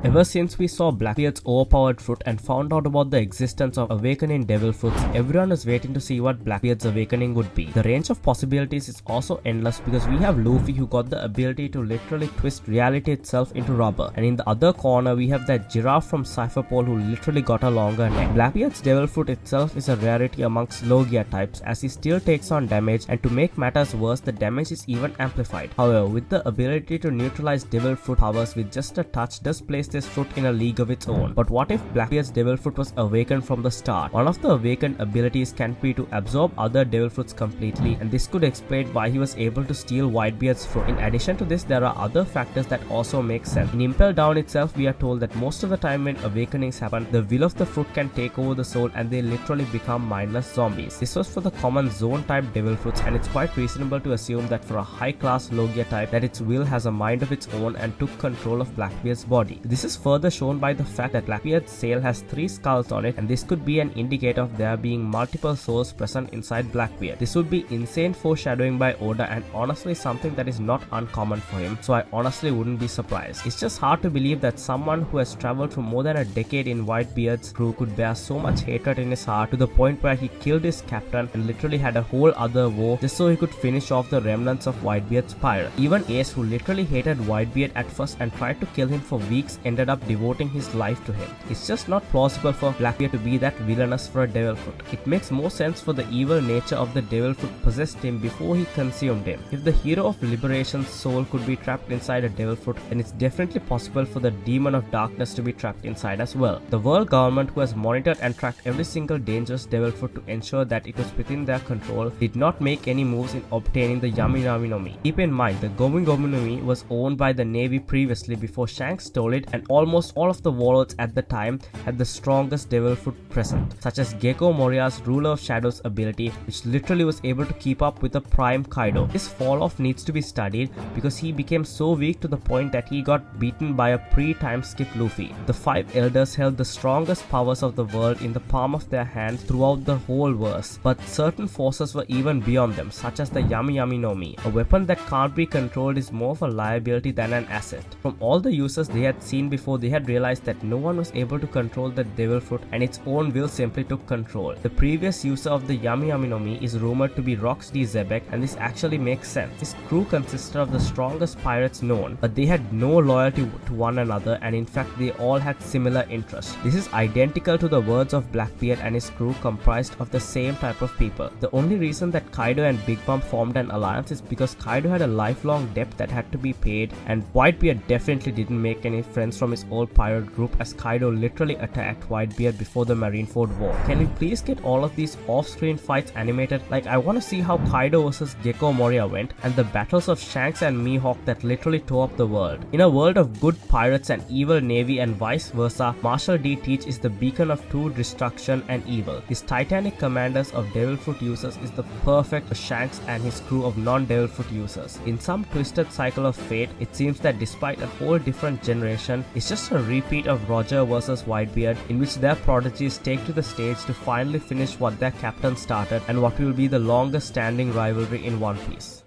Ever since we saw Blackbeard's overpowered fruit and found out about the existence of awakening devil fruits, everyone is waiting to see what Blackbeard's awakening would be. The range of possibilities is also endless because we have Luffy who got the ability to literally twist reality itself into rubber, and in the other corner we have that giraffe from Cypher Pole who literally got a longer neck. Blackbeard's devil fruit itself is a rarity amongst Logia types as he still takes on damage, and to make matters worse, the damage is even amplified. However, with the ability to neutralize devil fruit powers with just a touch does place this fruit in a league of its own. But what if Blackbeard's devil fruit was awakened from the start? One of the awakened abilities can be to absorb other devil fruits completely, and this could explain why he was able to steal Whitebeard's fruit. In addition to this, there are other factors that also make sense. In Impel Down itself, we are told that most of the time when awakenings happen, the will of the fruit can take over the soul and they literally become mindless zombies. This was for the common zone type devil fruits, and it's quite reasonable to assume that for a high class Logia type that its will has a mind of its own and took control of Blackbeard's body. This is further shown by the fact that Blackbeard's sail has 3 skulls on it, and this could be an indicator of there being multiple souls present inside Blackbeard. This would be insane foreshadowing by Oda and honestly something that is not uncommon for him, so I honestly wouldn't be surprised. It's just hard to believe that someone who has traveled for more than a decade in Whitebeard's crew could bear so much hatred in his heart to the point where he killed his captain and literally had a whole other war just so he could finish off the remnants of Whitebeard's pirate. Even Ace, who literally hated Whitebeard at first and tried to kill him for weeks, ended up devoting his life to him. It's just not plausible for Blackbeard to be that villainous for a devil fruit. It makes more sense for the evil nature of the devil fruit possessed him before he consumed him. If the hero of liberation's soul could be trapped inside a devil fruit, then it's definitely possible for the demon of darkness to be trapped inside as well. The world government, who has monitored and tracked every single dangerous devil fruit to ensure that it was within their control, did not make any moves in obtaining the Yami-Yami No Mi. Keep in mind, the Gomu Gomu no Mi was owned by the Navy previously before Shanks stole it, and almost all of the warlords at the time had the strongest devil fruit present, such as Gecko Moriar's Ruler of Shadows ability, which literally was able to keep up with the prime Kaido. His fall off needs to be studied because he became so weak to the point that he got beaten by a pre-time skip Luffy. The 5 elders held the strongest powers of the world in the palm of their hands throughout the whole verse, but certain forces were even beyond them, such as the Yami-Yami No Mi. A weapon that can't be controlled is more of a liability than an asset. From all the uses they had seen before, they had realized that no one was able to control the devil fruit and its own will simply took control. The previous user of the Yami-Yami No Mi is rumored to be Rox D. Zebek, and this actually makes sense. His crew consisted of the strongest pirates known, but they had no loyalty to one another, and in fact they all had similar interests. This is identical to the words of Blackbeard and his crew comprised of the same type of people. The only reason that Kaido and Big Mom formed an alliance is because Kaido had a lifelong debt that had to be paid, and Whitebeard definitely didn't make any friends from his old pirate group as Kaido literally attacked Whitebeard before the Marineford War. Can we please get all of these off-screen fights animated? Like, I want to see how Kaido vs Gecko Moria went, and the battles of Shanks and Mihawk that literally tore up the world. In a world of good pirates and evil navy and vice versa, Marshal D. Teach is the beacon of true destruction and evil. His titanic commanders of devil fruit users is the perfect Shanks and his crew of non-devil fruit users. In some twisted cycle of fate, it seems that despite a whole different generation, it's just a repeat of Roger vs Whitebeard, in which their prodigies take to the stage to finally finish what their captain started and what will be the longest standing rivalry in One Piece.